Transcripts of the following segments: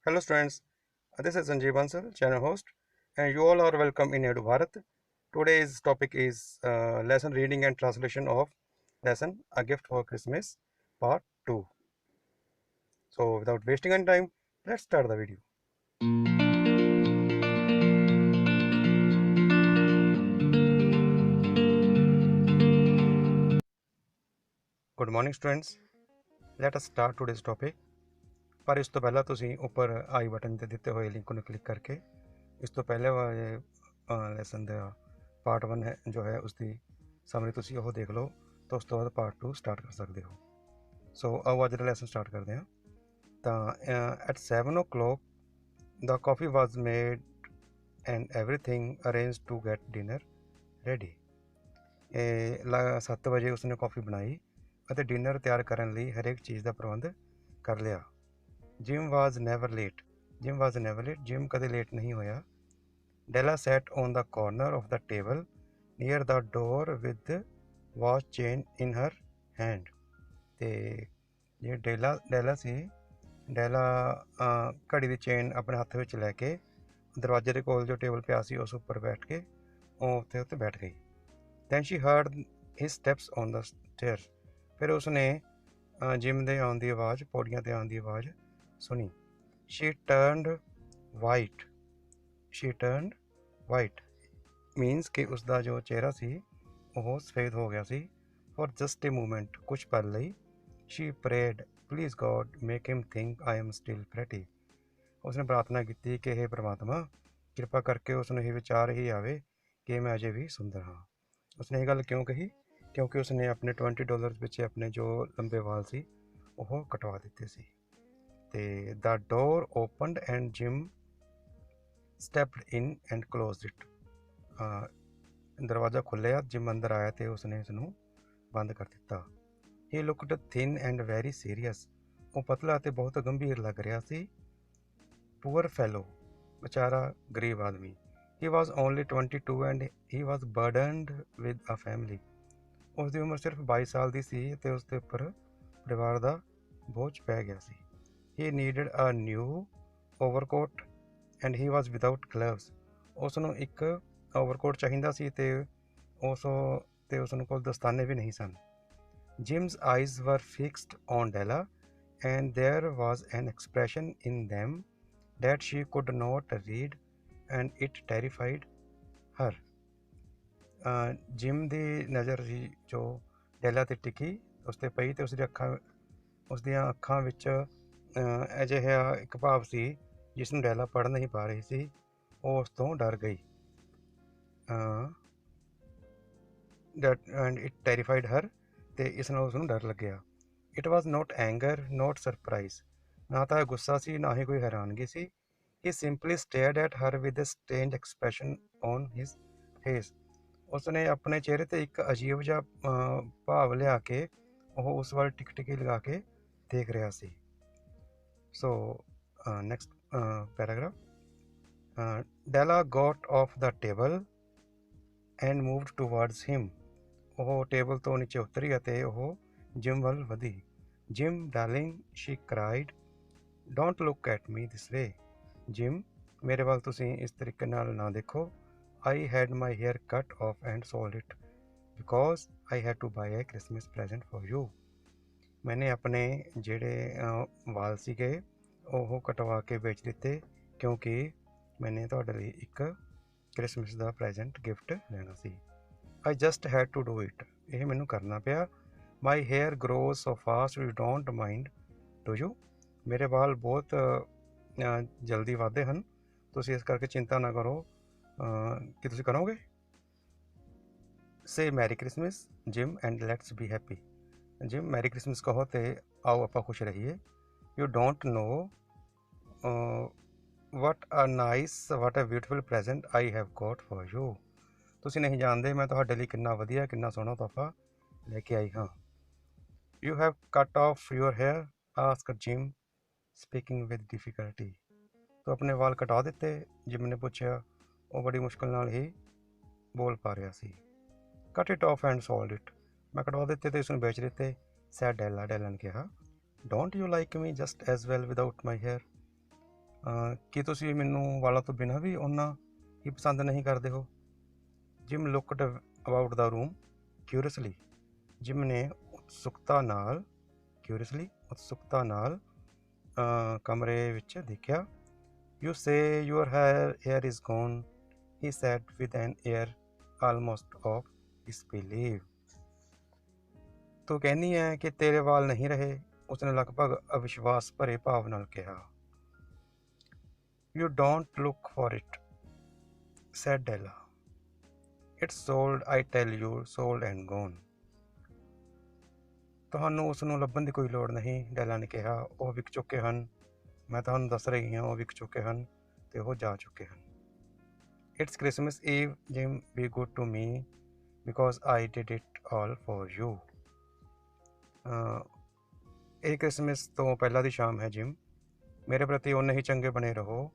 Hello students, this is Sanjeev Bansal, channel host, and you all are welcome in Edu Bharat. Today's topic is lesson reading and translation of lesson A Gift for Christmas part 2. So without wasting any time, let's start the video. Good morning students. Let us start today's topic. ਪਰ ਇਸ ਤੋਂ ਪਹਿਲਾਂ ਤੁਸੀਂ ਉੱਪਰ ਆਈ button ਤੇ ਦਿੱਤੇ ਹੋਏ link ਨੂੰ ਕਲਿੱਕ ਕਰਕੇ ਇਸ ਤੋਂ ਪਹਿਲੇ ਵਾਲੇ ਲੈਸਨ ਦਾ ਪਾਰਟ 1 ਹੈ ਜੋ ਹੈ ਉਸ ਦੀ ਸਮਰੀ ਤੁਸੀਂ ਉਹ ਦੇਖ ਲਓ ਤਾਂ ਉਸ ਤੋਂ ਬਾਅਦ ਪਾਰਟ 2 ਸਟਾਰਟ ਕਰ ਸਕਦੇ ਹੋ। ਸੋ ਆਓ ਅੱਜ ਦਾ ਲੈਸਨ ਸਟਾਰਟ ਕਰਦੇ ਹਾਂ। ਤਾਂ at 7 o'clock the coffee was made and everything arranged to get dinner ready। 7 ਵਜੇ ਉਸਨੇ ਕੌਫੀ ਬਣਾਈ ਅਤੇ ਡਿਨਰ ਤਿਆਰ ਕਰਨ ਲਈ ਹਰੇਕ ਚੀਜ਼ ਦਾ ਪ੍ਰਬੰਧ ਕਰ ਲਿਆ। Jim was never late. Jim ਕਦੇ ਲੇਟ ਨਹੀਂ ਹੋਇਆ। Della sat on the corner of the table near the door with the watch chain in her hand। ਤੇ ਜੇ ਡੈਲਾ ਸੀ, ਡੈਲਾ ਘੜੀ ਦੀ ਚੇਨ ਆਪਣੇ ਹੱਥ ਵਿੱਚ ਲੈ ਕੇ ਦਰਵਾਜ਼ੇ ਦੇ ਕੋਲ ਜੋ ਟੇਬਲ ਪਿਆ ਸੀ ਉਸ ਉੱਪਰ ਬੈਠ ਕੇ ਉਹ ਉੱਤੇ ਬੈਠ ਗਈ। Then she heard his steps on the stairs। ਫਿਰ ਉਸਨੇ ਜਿਮ ਦੇ ਆਉਣ ਦੀ ਆਵਾਜ਼, ਪੌੜੀਆਂ 'ਤੇ ਆਉਣ ਦੀ ਆਵਾਜ਼ ਸੁਣੀ। She turned white means ਕਿ ਉਸਦਾ ਜੋ ਚਿਹਰਾ ਸੀ ਉਹ ਸਫੇਦ ਹੋ ਗਿਆ ਸੀ। For just a moment, ਕੁਛ ਪਲ ਲਈ। She prayed, please God, make him think I am still pretty। ਉਸਨੇ ਪ੍ਰਾਰਥਨਾ ਕੀਤੀ ਕਿ ਹੇ ਪ੍ਰਮਾਤਮਾ, ਕਿਰਪਾ ਕਰਕੇ ਉਸਨੂੰ ਇਹ ਵਿਚਾਰ ਹੀ ਆਵੇ ਕਿ ਮੈਂ ਅਜੇ ਵੀ ਸੁੰਦਰ ਹਾਂ। ਉਸਨੇ ਇਹ ਗੱਲ ਕਿਉਂ ਕਹੀ? ਕਿਉਂਕਿ ਉਸਨੇ ਆਪਣੇ $20 ਪਿੱਛੇ ਆਪਣੇ ਜੋ ਲੰਬੇ ਵਾਲ ਸੀ ਉਹ ਕਟਵਾ ਦਿੱਤੇ ਸੀ। ਤੇ the door opened and Jim stepped in and closed it. ਦਰਵਾਜ਼ਾ ਖੁੱਲ੍ਹਿਆ, ਜਿਮ ਅੰਦਰ ਆਇਆ ਅਤੇ ਉਸਨੇ ਇਸ ਨੂੰ ਬੰਦ ਕਰ ਦਿੱਤਾ। He looked thin and very serious. ਉਹ ਪਤਲਾ ਅਤੇ ਬਹੁਤ ਗੰਭੀਰ ਲੱਗ ਰਿਹਾ ਸੀ। ਪੂਅਰ ਫੈਲੋ, ਵਿਚਾਰਾ ਗਰੀਬ ਆਦਮੀ। He was only 22 and he was burdened with a family. ਉਸ ਦੀ ਉਮਰ ਸਿਰਫ 22 ਸਾਲ ਦੀ ਸੀ ਅਤੇ ਉਸ ਦੇ ਉੱਪਰ ਪਰਿਵਾਰ ਦਾ ਬੋਝ ਪੈ ਗਿਆ ਸੀ। He needed a new overcoat and he was without gloves. ਉਸ ਨੂੰ ਇੱਕ ਓਵਰਕੋਟ ਚਾਹੀਦਾ ਸੀ ਅਤੇ ਉਸ ਕੋਲ ਦਸਤਾਨੇ ਵੀ ਨਹੀਂ ਸਨ। Jim's eyes were fixed on Della and there was an expression in them that she could not read and it terrified her। Jim ਦੀ ਨਜ਼ਰ ਸੀ ਜੋ ਡੈਲਾ 'ਤੇ ਟਿਕੀ, ਉਸ 'ਤੇ ਪਈ ਅਤੇ ਉਸ ਦੀਆਂ ਅੱਖਾਂ ਵਿੱਚ ਅਜਿਹਾ ਇੱਕ ਭਾਵ ਸੀ ਜਿਸ ਨੂੰ ਡੈਲਾ ਪੜ੍ਹ ਨਹੀਂ ਪਾ ਰਹੀ ਸੀ। ਉਹ ਉਸ ਤੋਂ ਡਰ ਗਈ। ਐਂਡ ਇਟ ਟੈਰੀਫਾਈਡ ਹਰ, ਅਤੇ ਇਸ ਨਾਲ ਉਸ ਨੂੰ ਡਰ ਲੱਗਿਆ। It was not anger, not surprise. ਨਾ ਤਾਂ ਗੁੱਸਾ ਸੀ, ਨਾ ਹੀ ਕੋਈ ਹੈਰਾਨਗੀ ਸੀ। He simply stared at her with a strange expression on his face. ਉਸਨੇ ਆਪਣੇ ਚਿਹਰੇ 'ਤੇ ਇੱਕ ਅਜੀਬ ਜਿਹਾ ਭਾਵ ਲਿਆ ਕੇ ਉਹ ਉਸ ਵੱਲ ਟਿਕੀ ਲਗਾ ਕੇ ਦੇਖ ਰਿਹਾ ਸੀ। So next paragraph. Della got off the table and moved towards him. ਉਹ ਟੇਬਲ ਤੋਂ ਨੀਚੇ ਉਤਰੀ ਅਤੇ ਉਹ ਜਿਮ ਵੱਲ ਵਧੀ। Jim darling, she cried, don't look at me this way. Jim, ਮੇਰੇ ਵੱਲ ਤੁਸੀਂ ਇਸ ਤਰੀਕੇ ਨਾਲ ਨਾ ਦੇਖੋ। I had my hair cut off and sold it because I had to buy a Christmas present for you. ਮੈਨੇ ਆਪਣੇ ਜਿਹੜੇ ਵਾਲ ਸੀਗੇ ਉਹ ਕਟਵਾ ਕੇ ਵੇਚ ਦਿੱਤੇ ਕਿਉਂਕਿ ਮੈਨੇ ਤੁਹਾਡੇ ਲਈ ਇੱਕ ਕ੍ਰਿਸਮਸ ਦਾ ਪ੍ਰੈਜੈਂਟ ਗਿਫਟ ਲੈਣਾ ਸੀ। I just had to do it. ਇਹ ਮੈਨੂੰ ਕਰਨਾ ਪਿਆ। My hair grows so fast you don't mind do you. ਮੇਰੇ ਵਾਲ ਬਹੁਤ ਜਲਦੀ ਵੱਧਦੇ ਹਨ, ਤੁਸੀਂ ਇਸ ਕਰਕੇ ਚਿੰਤਾ ਨਾ ਕਰੋ ਕਿ ਤੁਸੀਂ ਕਰੋਗੇ। Say merry Christmas Jim and let's be happy. Jim, merry Christmas ਕਹੋ ਅਤੇ ਆਓ ਆਪਾਂ ਖੁਸ਼ ਰਹੀਏ। You don't know what a beautiful present I have got for you. ਤੁਸੀਂ ਨਹੀਂ ਜਾਣਦੇ ਮੈਂ ਤੁਹਾਡੇ ਲਈ ਕਿੰਨਾ ਵਧੀਆ, ਕਿੰਨਾ ਸੋਹਣਾ ਤੋਹਫਾ ਲੈ ਕੇ ਆਈ ਹਾਂ। You have cut off your hair asked Jim speaking with difficulty. ਤੂੰ ਆਪਣੇ ਵਾਲ ਕਟਾ ਦਿੱਤੇ? ਜਿਮ ਨੇ ਪੁੱਛਿਆ। ਉਹ ਬੜੀ ਮੁਸ਼ਕਿਲ ਨਾਲ ਹੀ ਬੋਲ ਪਾ ਰਿਹਾ ਸੀ। Cut it off and sold it. ਮੈਂ ਕਟਵਾ ਦਿੱਤੇ ਅਤੇ ਇਸਨੂੰ ਵੇਚ ਦਿੱਤੇ। ਸੈਡ ਡੈਲਾ ਨੇ ਕਿਹਾ। Don't you like me just as well without my hair. ਕੀ ਤੁਸੀਂ ਮੈਨੂੰ ਵਾਲਾਂ ਤੋਂ ਬਿਨਾਂ ਵੀ ਉਹਨਾਂ ਹੀ ਪਸੰਦ ਨਹੀਂ ਕਰਦੇ ਹੋ? Jim looked about the room curiously. Jim ਨੇ ਉਤਸੁਕਤਾ ਨਾਲ ਕਮਰੇ ਵਿੱਚ ਦੇਖਿਆ। You say your hair is gone, he said with an air almost of disbelief. ਤੂੰ ਕਹਿੰਦੀ ਹੈ ਕਿ ਤੇਰੇ ਵਾਲ ਨਹੀਂ ਰਹੇ, ਉਸਨੇ ਲਗਭਗ ਅਵਿਸ਼ਵਾਸ ਭਰੇ ਭਾਵ ਨਾਲ ਕਿਹਾ। You don't look for it, said Della. It's sold, I tell you, sold and gone. ਤੁਹਾਨੂੰ ਉਸ ਨੂੰ ਲੱਭਣ ਦੀ ਕੋਈ ਲੋੜ ਨਹੀਂ, ਡੈਲਾ ਨੇ ਕਿਹਾ। ਉਹ ਵਿਕ ਚੁੱਕੇ ਹਨ। ਮੈਂ ਤੁਹਾਨੂੰ ਦੱਸ ਰਹੀ ਹਾਂ, ਉਹ ਵਿਕ ਚੁੱਕੇ ਹਨ ਤੇ ਉਹ ਜਾ ਚੁੱਕੇ ਹਨ। It's Christmas Eve, Jim. Be good to me because I did it all for you. ਇਹ ਕ੍ਰਿਸਮਸ ਤੋਂ ਪਹਿਲਾਂ ਦੀ ਸ਼ਾਮ ਹੈ, ਜਿਮ। ਮੇਰੇ ਪ੍ਰਤੀ ਉਨੇ ਹੀ ਚੰਗੇ ਬਣੇ ਰਹੋ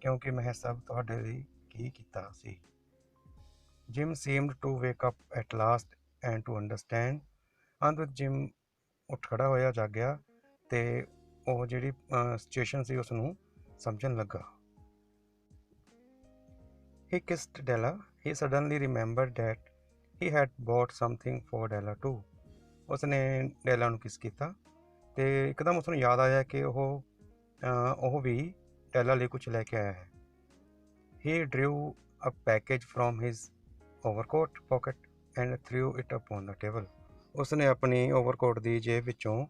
ਕਿਉਂਕਿ ਮੈਂ ਸਭ ਤੁਹਾਡੇ ਲਈ ਕੀ ਕੀਤਾ ਸੀ। Jim seemed to wake up at last and to understand. ਅੰਤ ਵਿੱਚ ਜਿਮ ਉੱਠ ਖੜਾ ਹੋਇਆ, ਜਾਗਿਆ ਅਤੇ ਉਹ ਜਿਹੜੀ ਸਿਚੁਏਸ਼ਨ ਸੀ ਉਸ ਨੂੰ ਸਮਝਣ ਲੱਗਾ। He kissed Della. He suddenly remembered that he had bought something for Della too. ਉਸਨੇ ਡੈਲਾ ਨੂੰ ਕਿਸ ਕੀਤਾ ਅਤੇ ਇੱਕਦਮ ਉਸਨੂੰ ਯਾਦ ਆਇਆ ਕਿ ਉਹ ਵੀ ਡੈਲਾ ਲਈ ਕੁਝ ਲੈ ਕੇ ਆਇਆ ਹੈ। He drew a package from his overcoat pocket and threw it upon the table. ਉਸਨੇ ਆਪਣੀ ਓਵਰਕੋਟ ਦੀ ਜੇਬ ਵਿੱਚੋਂ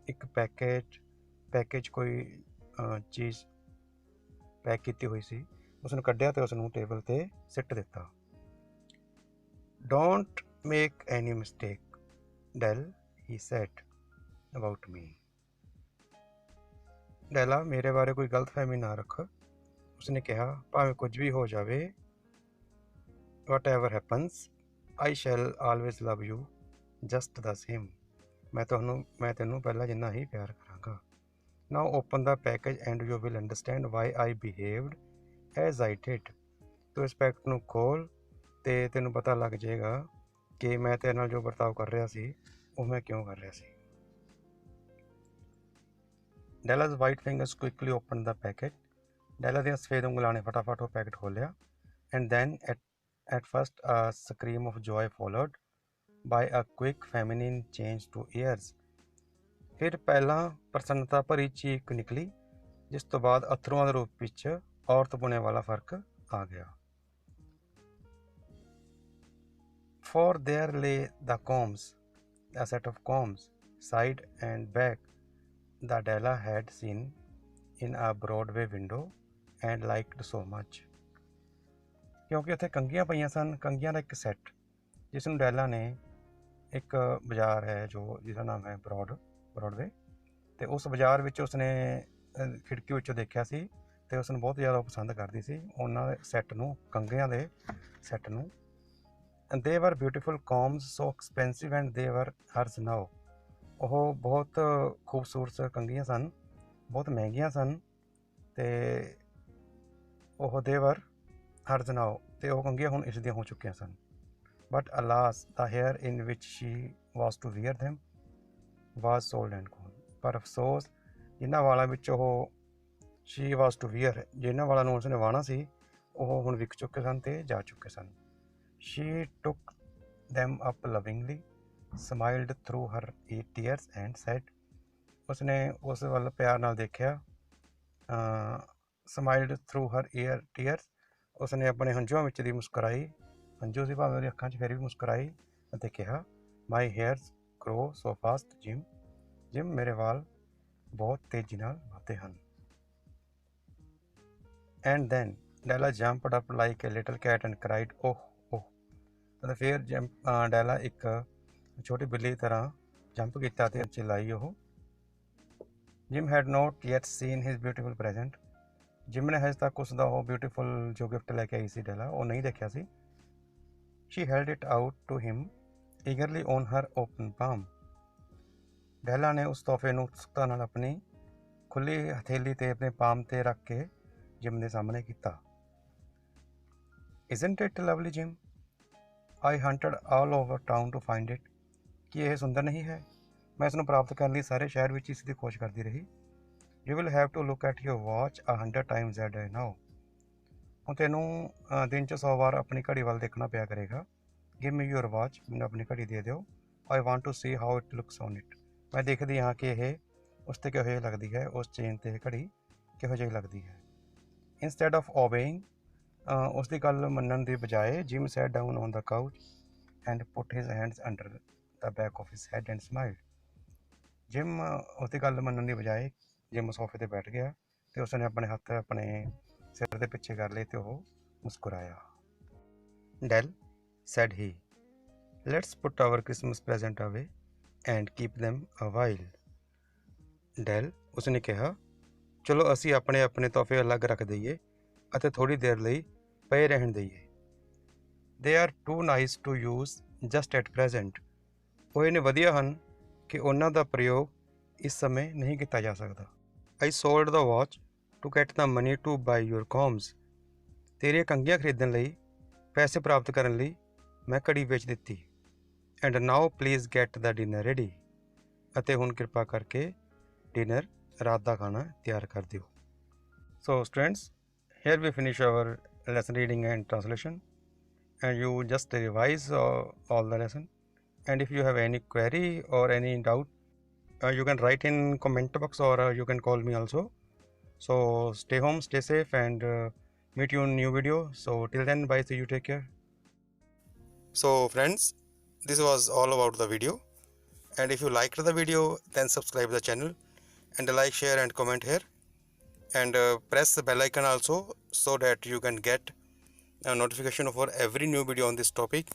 ਇੱਕ ਪੈਕੇਜ ਕੋਈ ਚੀਜ਼ ਪੈਕ ਕੀਤੀ ਹੋਈ ਸੀ, ਉਸਨੂੰ ਕੱਢਿਆ ਅਤੇ ਉਸਨੂੰ ਟੇਬਲ 'ਤੇ ਸਿੱਟ ਦਿੱਤਾ। Don't make any mistake, Del, he said, about me. ਡੈਲਾ, ਮੇਰੇ ਬਾਰੇ ਕੋਈ ਗਲਤਫਹਿਮੀ ਨਾ ਰੱਖ, ਉਸਨੇ ਕਿਹਾ। ਭਾਵੇਂ ਕੁਝ ਵੀ ਹੋ ਜਾਵੇ, whatever happens, I shall always love you just the same. ਮੈਂ ਤੈਨੂੰ ਪਹਿਲਾਂ ਜਿੰਨਾ ਹੀ ਪਿਆਰ ਕਰਾਂਗਾ। Now open the package and you will understand why I behaved as I did. ਤੂੰ ਇਸ ਪੈਕਟ ਨੂੰ ਖੋਲ ਅਤੇ ਤੈਨੂੰ ਪਤਾ ਲੱਗ ਜਾਏਗਾ ਕਿ ਮੈਂ ਤੇਰੇ ਨਾਲ ਜੋ ਵਰਤਾਓ ਕਰ ਰਿਹਾ ਸੀ ਉਹ ਮੈਂ ਕਿਉਂ ਕਰ ਰਿਹਾ ਸੀ। Della's white fingers quickly opened the packet. ਡੈਲਾ ਦੀਆਂ ਸਫੇਦ ਉਂਗਲਾਂ ਨੇ ਫਟਾਫਟ ਉਹ ਪੈਕਟ ਖੋਲ੍ਹਿਆ। And then at first a scream of joy followed by a quick feminine change to ears. ਫਿਰ ਪਹਿਲਾਂ ਪ੍ਰਸੰਨਤਾ ਭਰੀ ਚੀਕ ਨਿਕਲੀ, ਜਿਸ ਤੋਂ ਬਾਅਦ ਅਥਰੂਆਂ ਦੇ ਰੂਪ ਵਿੱਚ ਔਰਤ ਪੁਣੇ ਵਾਲਾ ਫਰਕ ਆ ਗਿਆ। For there lay the combs, a set of combs, side and back, that Della had seen in a Broadway window and liked so much. ਕਿਉਂਕਿ ਉੱਥੇ ਕੰਘੀਆਂ ਪਈਆਂ ਸਨ, ਕੰਘੀਆਂ ਦਾ ਇੱਕ ਸੈੱਟ, ਜਿਸ ਨੂੰ ਡੈਲਾ ਨੇ ਇੱਕ ਬਾਜ਼ਾਰ ਹੈ ਜਿਹਦਾ ਨਾਮ ਹੈ ਬਰੋਡਵੇ, ਅਤੇ ਉਸ ਬਾਜ਼ਾਰ ਵਿੱਚ ਉਸਨੇ ਖਿੜਕੀ ਵਿੱਚੋਂ ਦੇਖਿਆ ਸੀ ਅਤੇ ਉਸਨੂੰ ਬਹੁਤ ਜ਼ਿਆਦਾ ਪਸੰਦ ਕਰਦੀ ਸੀ ਉਹਨਾਂ ਦੇ ਸੈੱਟ ਨੂੰ, ਕੰਘਿਆਂ ਦੇ ਸੈੱਟ ਨੂੰ। And they were beautiful combs, so expensive, and they were hers now. ਉਹ ਬਹੁਤ ਖੂਬਸੂਰਤ ਕੰਘੀਆਂ ਸਨ, ਬਹੁਤ ਮਹਿੰਗੀਆਂ ਸਨ, ਅਤੇ ਉਹ they were hers now, ਅਤੇ ਉਹ ਕੰਘੀਆਂ ਹੁਣ ਇਸ ਦੀਆਂ ਹੋ ਚੁੱਕੀਆਂ ਸਨ। But alas, the hair in which she was to wear them was sold and gone. ਪਰ ਅਫਸੋਸ, ਜਿਨ੍ਹਾਂ ਵਾਲਾਂ ਵਿੱਚ ਉਹ she was to wear, ਜਿਨ੍ਹਾਂ ਵਾਲਾਂ ਨੂੰ ਉਸਨੇ ਵਾਹਣਾ ਸੀ, ਉਹ ਹੁਣ ਵਿਕ ਚੁੱਕੇ ਸਨ ਅਤੇ ਜਾ ਚੁੱਕੇ ਸਨ। She took them up lovingly, smiled through her tears and said, ਉਸਨੇ ਉਸ ਵੱਲ ਪਿਆਰ ਨਾਲ ਦੇਖਿਆ, smiled through her tears, ਉਸਨੇ ਆਪਣੇ ਹੰਝੂਆਂ ਵਿੱਚ ਦੀ ਮੁਸਕਰਾਈ, ਹੰਝੂ ਸੀ ਭਾਵੇਂ ਉਹਦੀ ਅੱਖਾਂ 'ਚ ਫਿਰ ਵੀ ਮੁਸਕਰਾਈ ਅਤੇ ਕਿਹਾ, My hairs grow so fast, Jim, ਮੇਰੇ ਵਾਲ ਬਹੁਤ ਤੇਜ਼ੀ ਨਾਲ ਵਧਦੇ ਹਨ। And then Della jumped up like a little cat and cried, oh, oh. ਅਤੇ ਫਿਰ ਡੈਲਾ ਇੱਕ ਛੋਟੀ ਬਿੱਲੀ ਦੀ ਤਰ੍ਹਾਂ ਜੰਪ ਕੀਤਾ ਅਤੇ ਚਿਲਾਈ ਉਹ। Jim had not yet seen his beautiful present. Gym ਨੇ ਹਜੇ ਤੱਕ ਉਸ ਦਾ ਉਹ ਬਿਊਟੀਫੁਲ ਜੋ ਗਿਫਟ ਲੈ ਕੇ ਆਈ ਸੀ ਡੈਲਾ, ਉਹ ਨਹੀਂ ਦੇਖਿਆ ਸੀ। She held it out to him eagerly on her open palm. ਡੈਲਾ ਨੇ ਉਸ ਤੋਹਫੇ ਨੂੰ ਉਤਸੁਕਤਾ ਨਾਲ ਆਪਣੀ ਖੁੱਲ੍ਹੀ ਹਥੇਲੀ 'ਤੇ ਆਪਣੇ ਪਾਮ 'ਤੇ ਰੱਖ ਕੇ ਜਿਮ ਦੇ ਸਾਹਮਣੇ ਕੀਤਾ। Isn't it lovely, Jim? I hunted all over town to find it. ਕੀ ਇਹ ਸੁੰਦਰ ਨਹੀਂ ਹੈ? ਮੈਂ ਇਸ ਨੂੰ ਪ੍ਰਾਪਤ ਕਰਨ ਲਈ ਸਾਰੇ ਸ਼ਹਿਰ ਵਿੱਚ ਇਸ ਦੀ ਖੋਜ ਕਰਦੀ ਰਹੀ। You will have to look at your watch 100 times a day now. ਹੁਣ ਤੈਨੂੰ ਦਿਨ 'ਚ 100 ਵਾਰ ਆਪਣੀ ਘੜੀ ਵੱਲ ਦੇਖਣਾ ਪਿਆ ਕਰੇਗਾ। ਗਿਵ ਮੀ ਯੂਰ ਵਾਚ, ਮੈਨੂੰ ਆਪਣੀ ਘੜੀ ਦੇ ਦਿਓ। I want to see how it looks on it, ਮੈਂ ਦੇਖਦੀ ਹਾਂ ਕਿ ਇਹ ਉਸ 'ਤੇ ਕਿਹੋ ਜਿਹੀ ਲੱਗਦੀ ਹੈ, ਉਸ ਚੇਨ 'ਤੇ ਘੜੀ ਕਿਹੋ ਜਿਹੀ ਲੱਗਦੀ ਹੈ। ਇੰਸਟੈਡ ਆਫ ਓਬੇਇੰਗ, ਉਸ ਦੀ ਗੱਲ ਮੰਨਣ ਦੀ ਬਜਾਏ Jim sat down on the couch and put his hands under the back of his head and smiled. Jim ਉਸ ਦੀ ਗੱਲ ਮੰਨਣ ਦੀ ਬਜਾਏ ਜਿਮ ਸੋਫੇ 'ਤੇ ਬੈਠ ਗਿਆ ਅਤੇ ਉਸਨੇ ਆਪਣੇ ਹੱਥ ਆਪਣੇ ਸਿਰ ਦੇ ਪਿੱਛੇ ਕਰ ਲਏ ਅਤੇ ਉਹ ਮੁਸਕਰਾਇਆ। Dell, said he, let's put our Christmas present away and keep them a while. ਡੈਲ, ਉਸਨੇ ਕਿਹਾ, ਚਲੋ ਅਸੀਂ ਆਪਣੇ ਆਪਣੇ ਤੋਹਫੇ ਅਲੱਗ ਰੱਖ ਦਈਏ ਅਤੇ ਥੋੜ੍ਹੀ ਦੇਰ ਲਈ ਪਏ ਰਹਿਣ ਦਈਏ। They are too nice to use just at present. ਉਹ ਇੰਨੇ ਵਧੀਆ ਹਨ ਕਿ ਉਹਨਾਂ ਦਾ ਪ੍ਰਯੋਗ ਇਸ ਸਮੇਂ ਨਹੀਂ ਕੀਤਾ ਜਾ ਸਕਦਾ। I sold the watch to get the money to buy your combs. ਤੇਰੀਆਂ ਕੰਘੀਆਂ ਖਰੀਦਣ ਲਈ ਪੈਸੇ ਪ੍ਰਾਪਤ ਕਰਨ ਲਈ ਮੈਂ ਘੜੀ ਵੇਚ ਦਿੱਤੀ। And now please get the dinner ready, ਅਤੇ ਹੁਣ ਕਿਰਪਾ ਕਰਕੇ ਡਿਨਰ, ਰਾਤ ਦਾ ਖਾਣਾ ਤਿਆਰ ਕਰ ਦਿਓ। So students, here we finish our lesson reading and translation, and you just revise all the lesson, and if you have any query or any doubt, you can write in comment box, or you can call me also. So stay home, stay safe, and meet you in new video. So till then, bye, see you, take care. So friends, this was all about the video, and if you liked the video, then subscribe the channel and like, share and comment here, and press the bell icon also, so that you can get a notification for every new video on this topic.